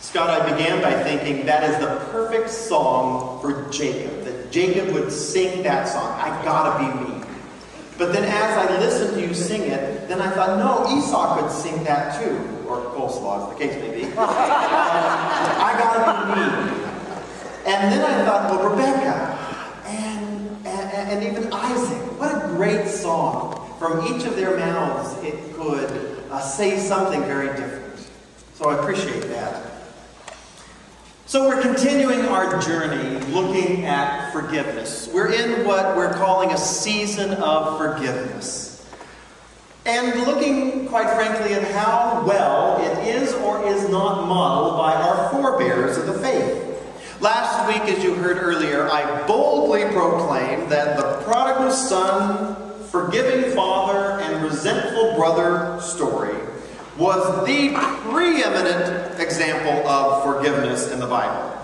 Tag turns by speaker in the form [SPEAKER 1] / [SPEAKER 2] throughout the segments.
[SPEAKER 1] Scott, I began by thinking that is the perfect song for Jacob, that Jacob would sing that song, I gotta be me. But then as I listened to you sing it, then I thought, no, Esau could sing that too, or coleslaw, as the case may be. I gotta be me. And then I thought, well, Rebecca, and even Isaac, what a great song. From each of their mouths, it could say something very different. So I appreciate that. So we're continuing our journey looking at forgiveness. We're in what we're calling a season of forgiveness. And looking, quite frankly, at how well it is or is not modeled by our forebears of the faith. Last week, as you heard earlier, I boldly proclaimed that the prodigal son, forgiving father, and resentful brother story was the preeminent example of forgiveness in the Bible.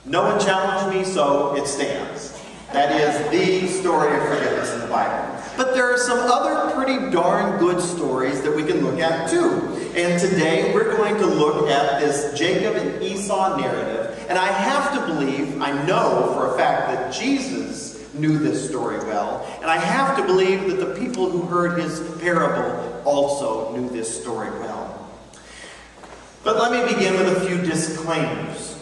[SPEAKER 1] No one challenged me, so it stands. That is the story of forgiveness in the Bible. But there are some other pretty darn good stories that we can look at too. And today we're going to look at this Jacob and Esau narrative. And I have to believe, I know for a fact that Jesus knew this story well. And I have to believe that the people who heard his parable also knew this story well. But let me begin with a few disclaimers.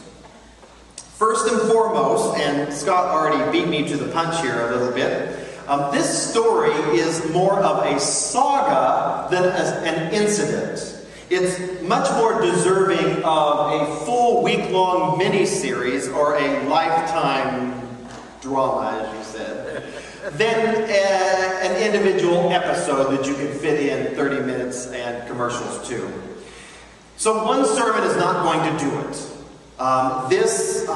[SPEAKER 1] First and foremost, and Scott already beat me to the punch here a little bit, this story is more of a saga than an incident. It's much more deserving of a full week-long mini-series or a lifetime drama, as you said, than an individual episode that you can fit in 30 minutes and commercials too. So one sermon is not going to do it. This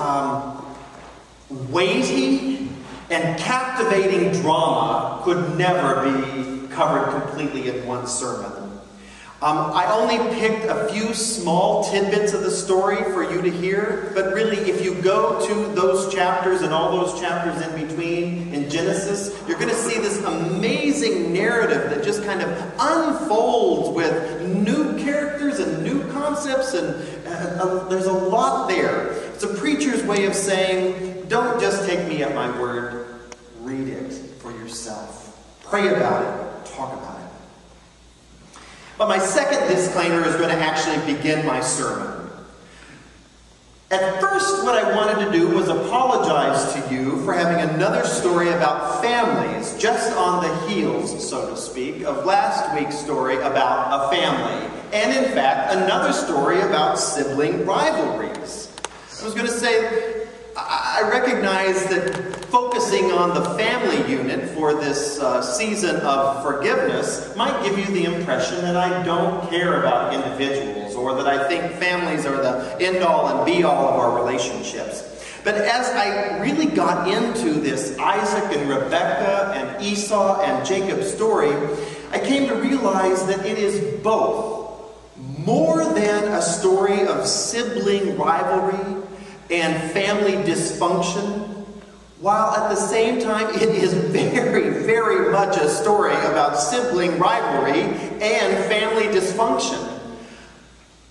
[SPEAKER 1] weighty and captivating drama could never be covered completely in one sermon. I only picked a few small tidbits of the story for you to hear, but really if you go to those chapters and all those chapters in between in Genesis, you're going to see this amazing narrative that just kind of unfolds with new characters and new concepts, and there's a lot there. It's a preacher's way of saying, don't just take me at my word, read it for yourself. Pray about it, talk about it. But my second disclaimer is going to actually begin my sermon. At first, what I wanted to do was apologize to you for having another story about families, just on the heels, so to speak, of last week's story about a family. And in fact, another story about sibling rivalries. I was going to say, I recognize that focusing on the family unit for this season of forgiveness might give you the impression that I don't care about individuals, or that I think families are the end-all and be-all of our relationships. But as I really got into this Isaac and Rebekah and Esau and Jacob story, I came to realize that it is both more than a story of sibling rivalry and family dysfunction, while at the same time it is very, very much a story about sibling rivalry and family dysfunction.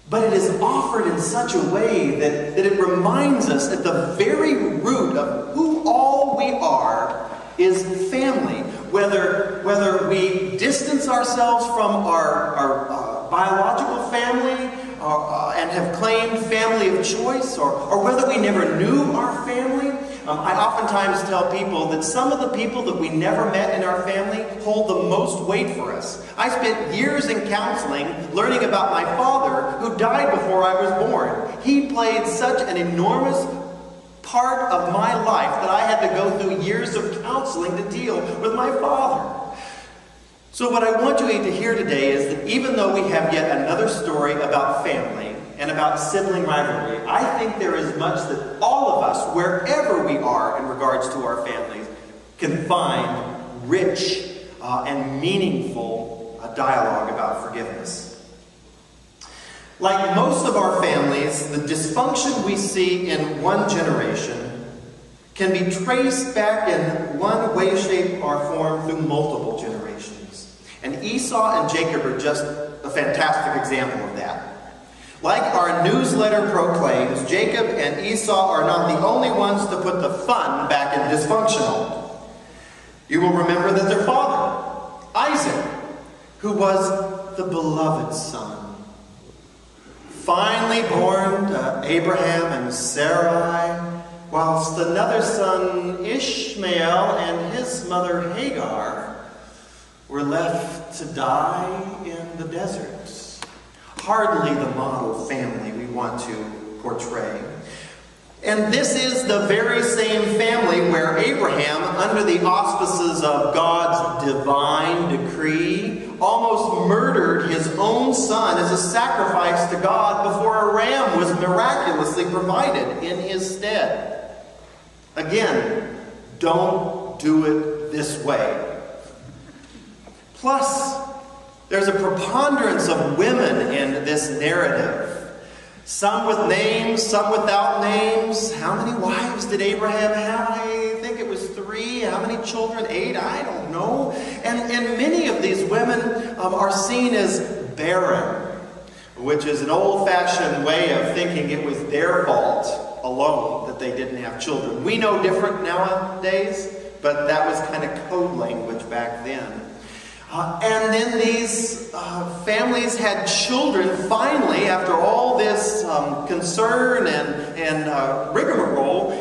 [SPEAKER 1] But it is offered in such a way that it reminds us at the very root of who all we are is family. Whether we distance ourselves from our biological family and have claimed family of choice, or whether we never knew our family. I oftentimes tell people that some of the people that we never met in our family hold the most weight for us. I spent years in counseling learning about my father, who died before I was born. He played such an enormous part of my life that I had to go through years of counseling to deal with my father. So what I want you to hear today is that even though we have yet another story about family and about sibling rivalry, I think there is much that all of us, wherever we are in regards to our families, can find rich and meaningful dialogue about forgiveness. Like most of our families, the dysfunction we see in one generation can be traced back in one way, shape, or form through multiple generations. And Esau and Jacob are just a fantastic example of that. Like our newsletter proclaims, Jacob and Esau are not the only ones to put the fun back in dysfunctional. You will remember that their father, Isaac, who was the beloved son, finally born to Abraham and Sarai, whilst another son, Ishmael, and his mother Hagar were left to die in the deserts. Hardly the model family we want to portray. And this is the very same family where Abraham, under the auspices of God's divine decree, almost murdered his own son as a sacrifice to God before a ram was miraculously provided in his stead. Again, don't do it this way. Plus, there's a preponderance of women in this narrative. Some with names, some without names. How many wives did Abraham have? I think it was 3. How many children? 8? I don't know. And many of these women are seen as barren, which is an old-fashioned way of thinking it was their fault alone that they didn't have children. We know different nowadays, but that was kind of code language back then. And then these families had children finally, after all this concern and rigmarole.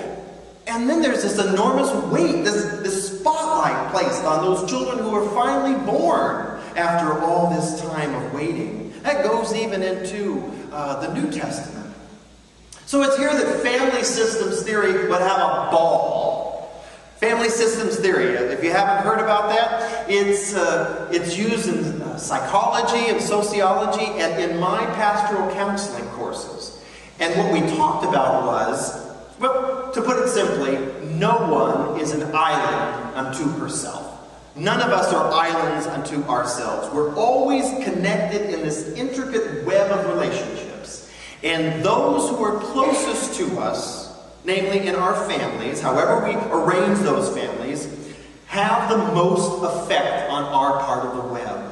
[SPEAKER 1] And then there's this enormous weight, this spotlight placed on those children who were finally born after all this time of waiting. That goes even into the New Testament. So it's here that family systems theory would have a ball. Family systems theory, if you haven't heard about that, it's used in psychology and sociology and in my pastoral counseling courses. And what we talked about was, well, to put it simply, no one is an island unto herself. None of us are islands unto ourselves. We're always connected in this intricate web of relationships. And those who are closest to us, namely in our families, however we arrange those families, have the most effect on our part of the web.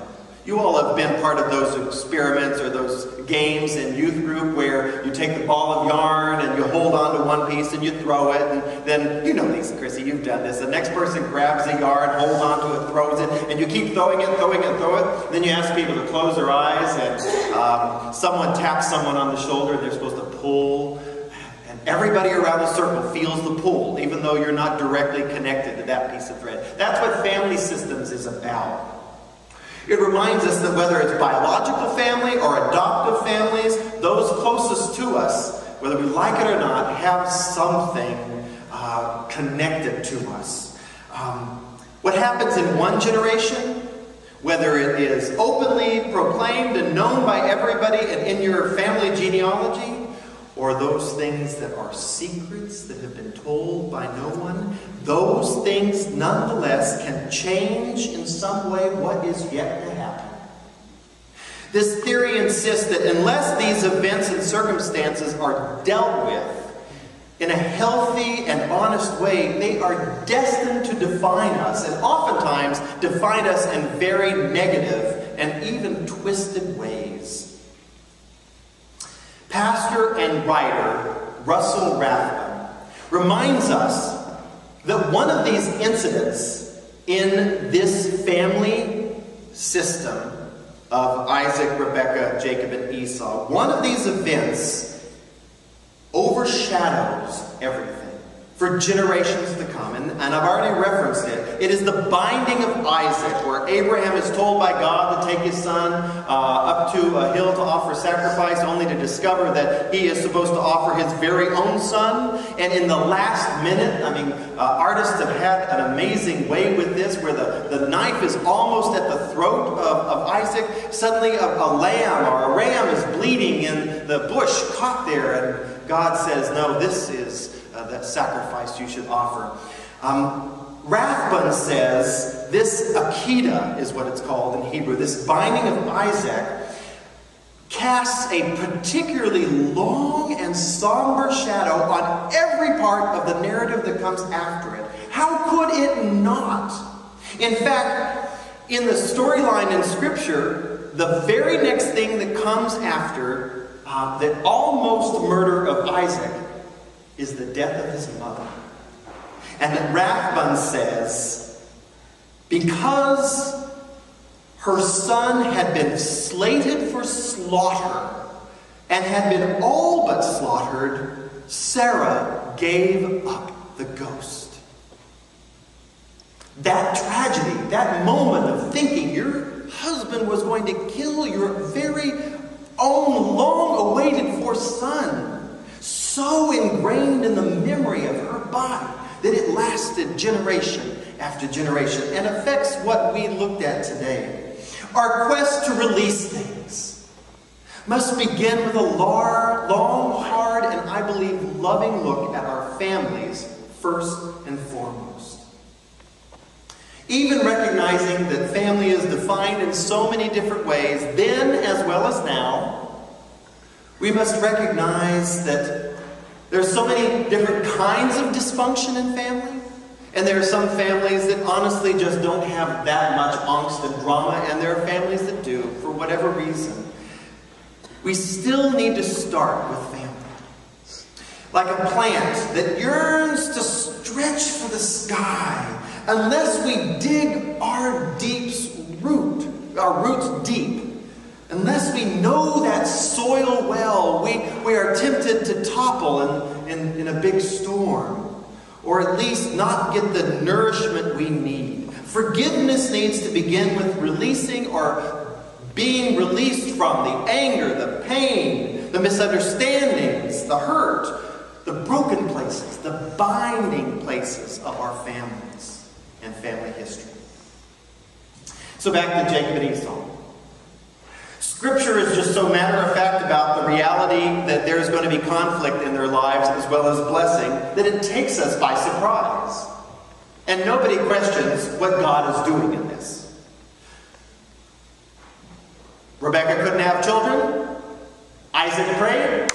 [SPEAKER 1] You all have been part of those experiments or those games in youth group where you take the ball of yarn and you hold on to one piece and you throw it, and then, you know these, Chrissy, you've done this. The next person grabs the yarn, holds on to it, throws it, and you keep throwing it, throw it. Then you ask people to close their eyes, and someone taps someone on the shoulder and they're supposed to pull. Everybody around the circle feels the pull, even though you're not directly connected to that piece of thread. That's what family systems is about. It reminds us that whether it's biological family or adoptive families, those closest to us, whether we like it or not, have something connected to us. What happens in one generation, whether it is openly proclaimed and known by everybody and in your family genealogy, or those things that are secrets that have been told by no one, those things nonetheless can change in some way what is yet to happen. This theory insists that unless these events and circumstances are dealt with in a healthy and honest way, they are destined to define us, and oftentimes define us in very negative and even twisted ways. Pastor and writer Russell Rathbun reminds us that one of these incidents in this family system of Isaac, Rebekah, Jacob, and Esau, one of these events overshadows everything for generations to come. And I've already referenced it. It is the binding of Isaac, where Abraham is told by God to take his son up to a hill to offer sacrifice, only to discover that he is supposed to offer his very own son. And in the last minute, artists have had an amazing way with this, where the knife is almost at the throat of Isaac. Suddenly a lamb or a ram is bleeding in the bush, caught there, and God says, no, this is that sacrifice you should offer. Rathbun says this Akedah is what it's called in Hebrew. This binding of Isaac casts a particularly long and somber shadow on every part of the narrative that comes after it. How could it not? In fact, in the storyline in Scripture, the very next thing that comes after the almost murder of Isaac is the death of his mother. And that Rathbun says, because her son had been slated for slaughter and had been all but slaughtered, Sarah gave up the ghost. That tragedy, that moment of thinking your husband was going to kill your very own long-awaited for son, so ingrained in the memory of her body that it lasted generation after generation and affects what we looked at today. Our quest to release things must begin with a long, hard, and I believe loving look at our families first and foremost. Even recognizing that family is defined in so many different ways, then as well as now, we must recognize that there are so many different kinds of dysfunction in family, and there are some families that honestly just don't have that much angst and drama, and there are families that do, for whatever reason. We still need to start with family. Like a plant that yearns to stretch for the sky, unless we dig our roots deep, unless we know that soil well, we are tempted to topple in a big storm, or at least not get the nourishment we need. Forgiveness needs to begin with releasing or being released from the anger, the pain, the misunderstandings, the hurt, the broken places, the binding places of our families and family history. So back to Jacob and Esau. Scripture is just so matter-of-fact about the reality that there's going to be conflict in their lives as well as blessing that it takes us by surprise. And nobody questions what God is doing in this. Rebekah couldn't have children. Isaac prayed.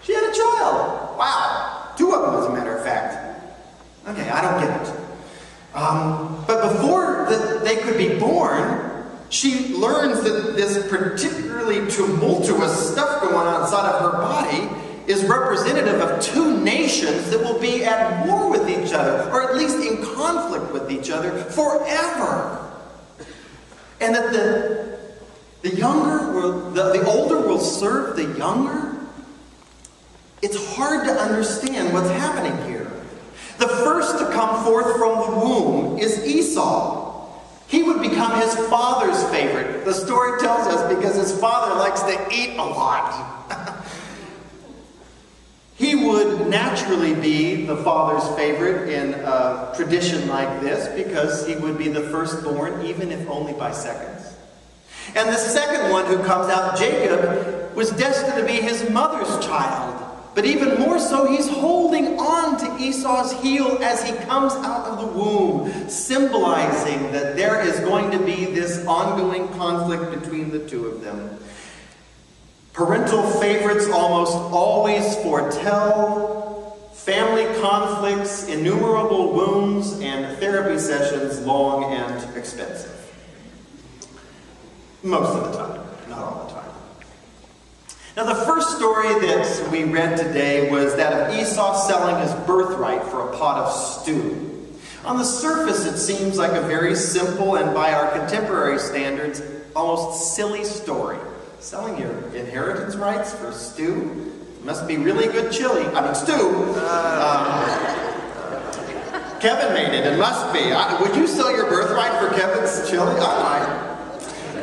[SPEAKER 1] She had a child. Wow. 2 of them, as a matter of fact. Okay, I don't get it. But before they could be born, she learns that this particularly tumultuous stuff going on inside of her body is representative of 2 nations that will be at war with each other, or at least in conflict with each other forever. And that the older will serve the younger. It's hard to understand what's happening here. The first to come forth from the womb is Esau. He would become his father's favorite. The story tells us because his father likes to eat a lot. He would naturally be the father's favorite in a tradition like this because he would be the firstborn, even if only by seconds. And the second one who comes out, Jacob, was destined to be his mother's child. But even more so, he's holding on to Esau's heel as he comes out of the womb, symbolizing that there is going to be this ongoing conflict between the 2 of them. Parental favorites almost always foretell family conflicts, innumerable wounds, and therapy sessions long and expensive. Most of the time, not all the time. Now, the first story that we read today was that of Esau selling his birthright for a pot of stew. On the surface, it seems like a very simple and, by our contemporary standards, almost silly story. Selling your inheritance rights for stew? It must be really good stew. Kevin made it. It must be. Would you sell your birthright for Kevin's chili? I might.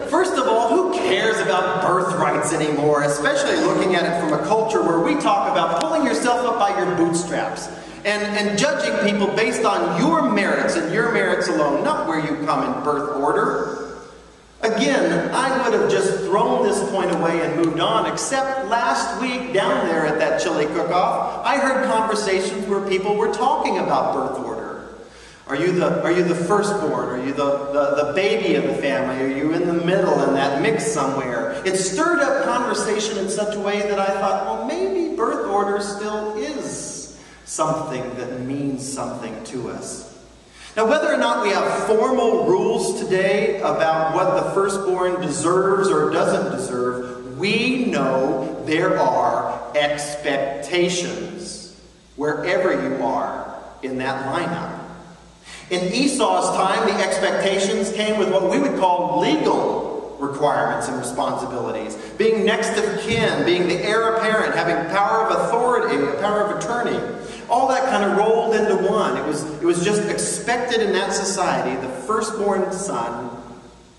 [SPEAKER 1] First of all, who cares about birthrights anymore, especially looking at it from a culture where we talk about pulling yourself up by your bootstraps and judging people based on your merits and your merits alone, not where you come in birth order. Again, I would have just thrown this point away and moved on, except last week down there at that chili cook-off, I heard conversations where people were talking about birth order. Are you the firstborn? Are you the baby of the family? Are you in the middle in that mix somewhere? It stirred up conversation in such a way that I thought, well, maybe birth order still is something that means something to us. Now, whether or not we have formal rules today about what the firstborn deserves or doesn't deserve, we know there are expectations wherever you are in that lineup. In Esau's time, the expectations came with what we would call legal requirements and responsibilities. Being next of kin, being the heir apparent, having power of authority, power of attorney. All that kind of rolled into one. It was just expected in that society. The firstborn son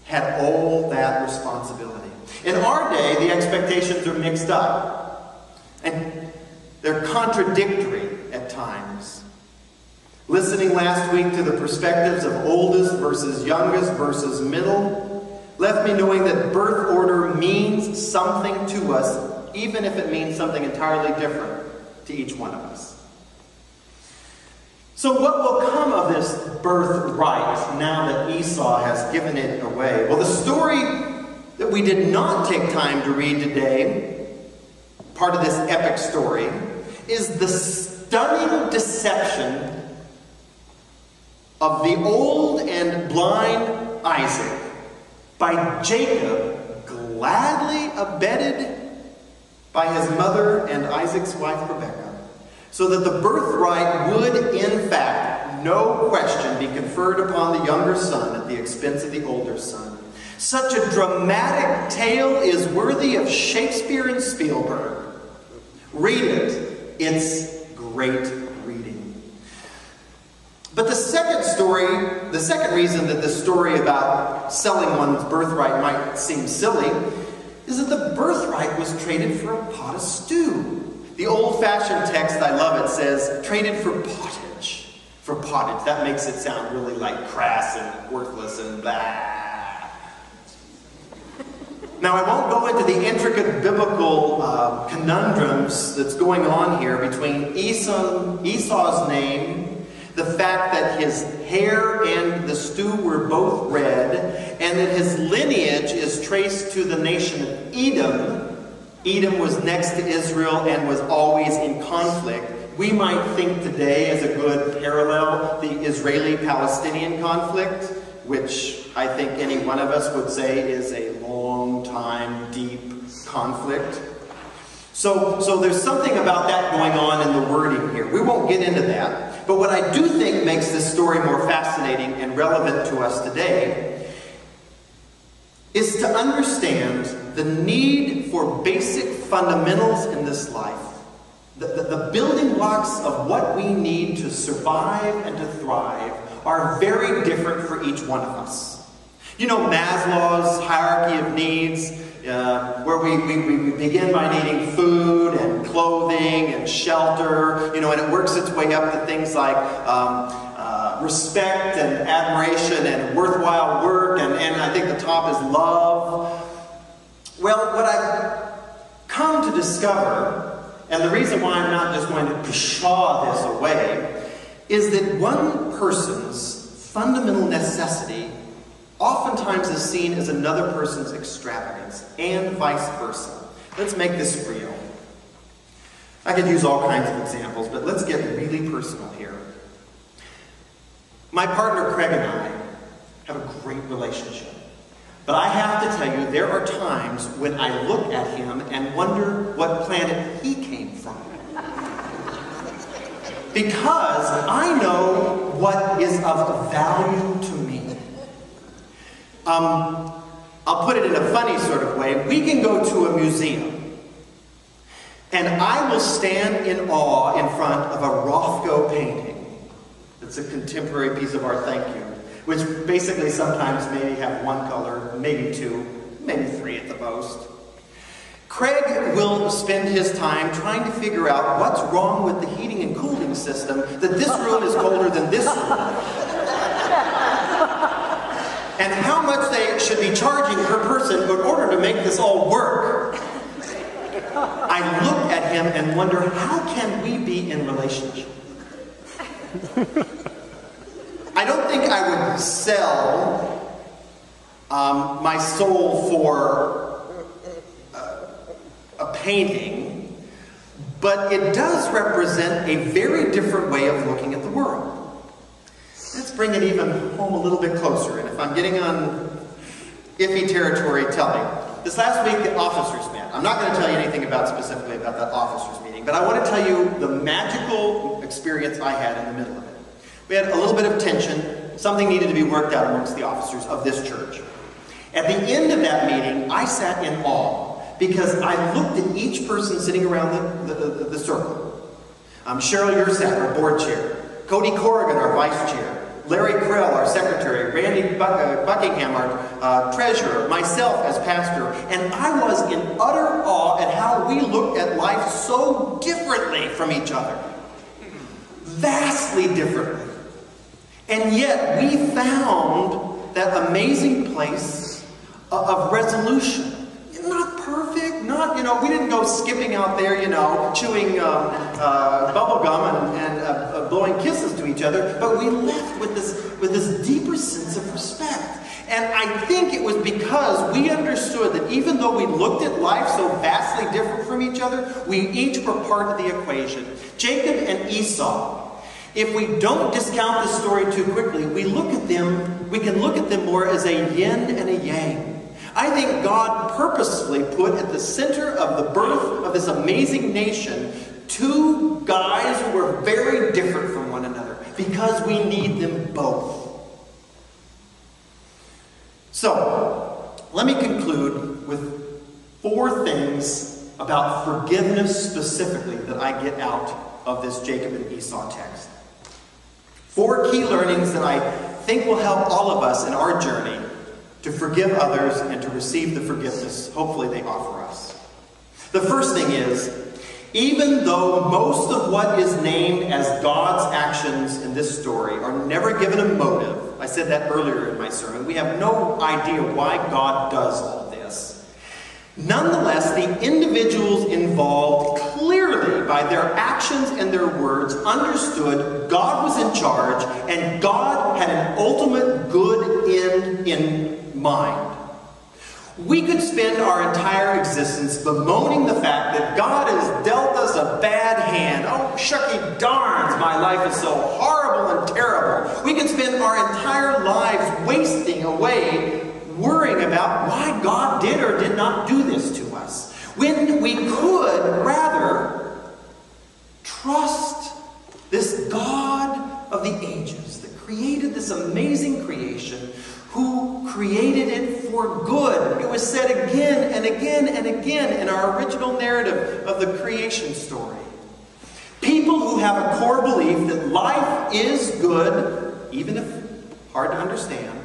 [SPEAKER 1] had all that responsibility. In our day, the expectations are mixed up. And they're contradictory at times. Listening last week to the perspectives of oldest versus youngest versus middle left me knowing that birth order means something to us, even if it means something entirely different to each one of us. So what will come of this birthright now that Esau has given it away? Well, the story that we did not take time to read today, part of this epic story, is the stunning deception of the old and blind Isaac by Jacob, gladly abetted by his mother and Isaac's wife Rebekah, so that the birthright would, in fact, no question, be conferred upon the younger son at the expense of the older son. Such a dramatic tale is worthy of Shakespeare and Spielberg. Read it. It's great reading. But the second reason that the story about selling one's birthright might seem silly is that the birthright was traded for a pot of stew. The old-fashioned text, I love it, says, traded for pottage. For pottage. That makes it sound really like crass and worthless and blah. Now, I won't go into the intricate biblical conundrums that's going on here between Esau's name, the fact that his hair and the stew were both red, and that his lineage is traced to the nation of Edom. Edom was next to Israel and was always in conflict. We might think today as a good parallel the Israeli-Palestinian conflict, which I think any one of us would say is a long time, deep conflict. So there's something about that going on in the wording here. We won't get into that. But what I do think makes this story more fascinating and relevant to us today is to understand the need for basic fundamentals in this life. The building blocks of what we need to survive and to thrive are very different for each one of us. You know Maslow's hierarchy of needs, where we begin by needing food and clothing and shelter, and it works its way up to things like respect and admiration and worthwhile work, and I think the top is love. Well, what I've come to discover, and the reason why I'm not just going to pshaw this away, is that one person's fundamental necessity oftentimes is seen as another person's extravagance, and vice versa. Let's make this real. I could use all kinds of examples, but let's get really personal here. My partner Craig and I have a great relationship. But I have to tell you, there are times when I look at him and wonder what planet he came from. Because I know what is of value to me. I'll put it in a funny sort of way. We can go to a museum, and I will stand in awe in front of a Rothko painting. It's a contemporary piece of art, thank you, which basically sometimes maybe have one color, maybe two, maybe three at the most. Craig will spend his time trying to figure out what's wrong with the heating and cooling system, that this room is colder than this room. And how much they should be charging per person in order to make this all work. I look at him and wonder, how can we be in relationship? I don't think I would sell my soul for a painting, but it does represent a very different way of looking at the world. Let's bring it even home a little bit closer, and if I'm getting on iffy territory, tell me. this last week the officers met. I'm not going to tell you anything specifically about that officers meeting, but I want to tell you the magical experience I had in the middle of it. We had a little bit of tension. Something needed to be worked out amongst the officers of this church. At the end of that meeting, I sat in awe because I looked at each person sitting around the circle. Cheryl Yursat, our board chair. Cody Corrigan, our vice chair. Larry Krell, our secretary. Randy Buckingham, our treasurer. Myself as pastor. And I was in utter awe at how we looked at life so differently from each other. Vastly differently. And yet we found that amazing place of resolution. Not perfect, not, we didn't go skipping out there, chewing bubble gum and blowing kisses to each other, but we left with this deeper sense of respect. And I think it was because we understood that even though we looked at life so vastly different from each other, we each were part of the equation. Jacob and Esau, if we don't discount this story too quickly, we can look at them more as a yin and a yang. I think God purposefully put at the center of the birth of this amazing nation two guys who were very different from one another because we need them both. So, let me conclude with 4 things about forgiveness specifically that I get out of this Jacob and Esau text. 4 key learnings that I think will help all of us in our journey to forgive others and to receive the forgiveness hopefully they offer us. The first thing is, even though most of what is named as God's actions in this story are never given a motive, I said that earlier in my sermon, we have no idea why God does all this. Nonetheless, the individuals involved clearly by their actions and their words understood God was in charge and God had an ultimate good end in mind. We could spend our entire existence bemoaning the fact that God has dealt us a bad hand. Oh, shucky darns, my life is so horrible and terrible. We could spend our entire lives wasting away worrying about why God did or did not do this to us, when we could rather trust this God of the ages that created this amazing creation, who created it for good. It was said again and again and again in our original narrative of the creation story. People who have a core belief that life is good, even if hard to understand,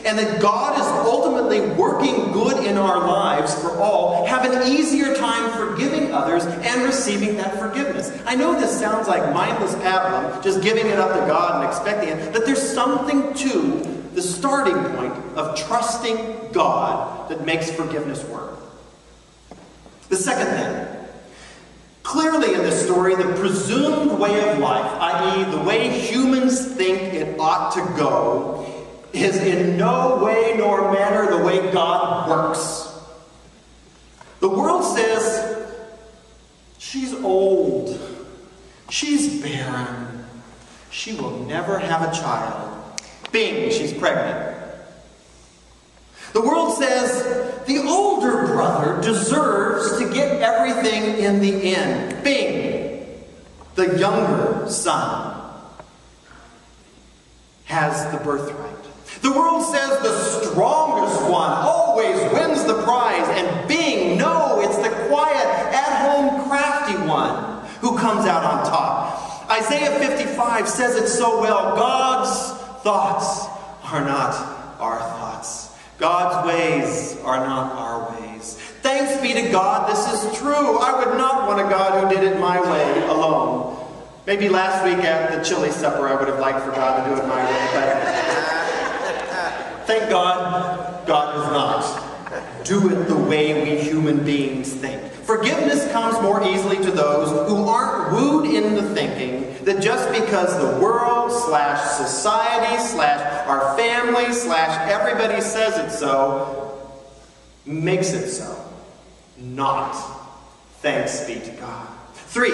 [SPEAKER 1] and that God is ultimately working good in our lives for all, have an easier time forgiving others and receiving that forgiveness. I know this sounds like mindless pablum, just giving it up to God and expecting it, but there's something to the starting point of trusting God that makes forgiveness work. The second thing, clearly in this story, the presumed way of life, i.e. the way humans think it ought to go, is in no way nor manner the way God works. The world says, she's old, she's barren, she will never have a child. Bing, she's pregnant. The world says the older brother deserves to get everything in the end. Bing, the younger son has the birthright. The world says the strongest one always wins the prize. And bing, no, it's the quiet, at-home, crafty one who comes out on top. Isaiah 55 says it so well. God's thoughts are not our thoughts. God's ways are not our ways. Thanks be to God, this is true. I would not want a God who did it my way alone. Maybe last week at the chili supper I would have liked for God to do it my way, but thank God, God does not do it the way we human beings think. Forgiveness comes more easily to those who aren't wooed into thinking that just because the world / society / our family / everybody says it so, makes it so. Not. Thanks be to God. 3.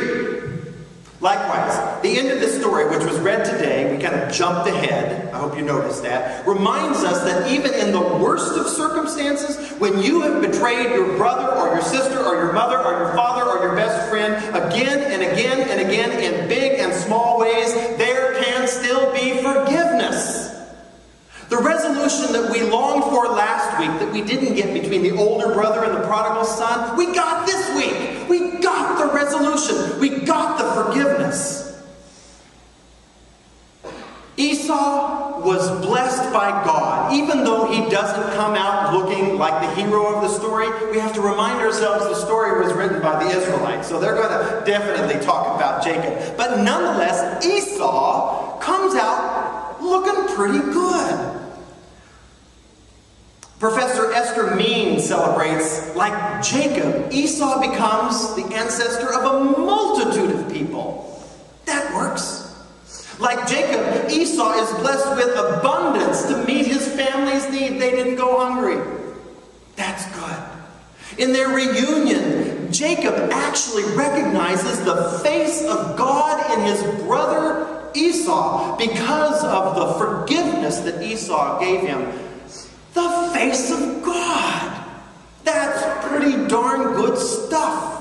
[SPEAKER 1] Likewise, the end of this story, which was read today, we kind of jumped ahead, I hope you noticed that, reminds us that even in the worst of circumstances, when you have betrayed your brother or your sister or your mother or your father or your best friend again and again and again in big and small ways, there can still be forgiveness. The resolution that we longed for last week that we didn't get between the older brother and the prodigal son, we got this week. We got the resolution. We got the forgiveness. Esau was blessed by God. Even though he doesn't come out looking like the hero of the story, we have to remind ourselves the story was written by the Israelites. So they're going to definitely talk about Jacob. But nonetheless, Esau comes out looking pretty good. Professor Esther Mean celebrates, like Jacob, Esau becomes the ancestor of a multitude of people. That works. Like Jacob, Esau is blessed with abundance to meet his family's need. They didn't go hungry. That's good. In their reunion, Jacob actually recognizes the face of God in his brother Esau because of the forgiveness that Esau gave him. The face of God. That's pretty darn good stuff.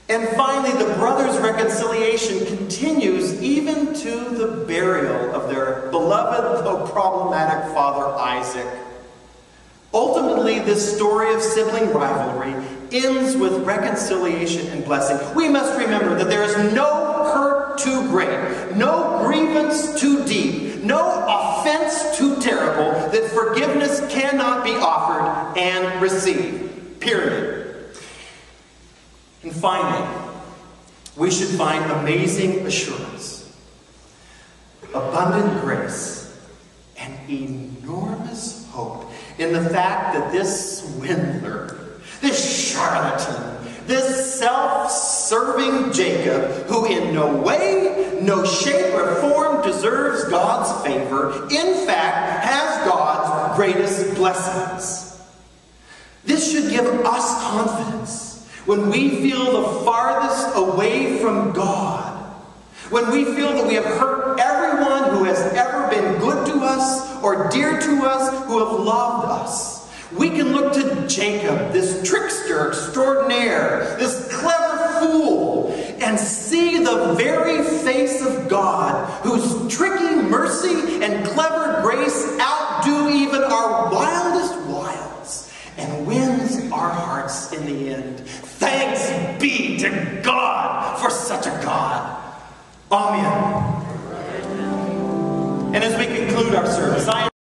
[SPEAKER 1] And finally, the brothers' reconciliation continues even to the burial of their beloved, though problematic father Isaac. Ultimately, this story of sibling rivalry ends with reconciliation and blessing. We must remember that there is no hurt too great, no grievance too deep, no offense too terrible that forgiveness cannot be offered and received. Period. And finally, we should find amazing assurance, abundant grace, and enormous hope in the fact that this swindler, this charlatan, this self-serving Jacob, who in no way, no shape or form deserves God's favor, in fact has God's greatest blessings. This should give us confidence when we feel the farthest away from God, when we feel that we have hurt everyone who has ever been good to us or dear to us, who have loved us. We can look to Jacob, this trickster extraordinaire, this clever fool, and see the very face of God, whose tricky mercy and clever grace outdo even our wildest wilds, and wins our hearts in the end. Thanks be to God for such a God. Amen. And as we conclude our service,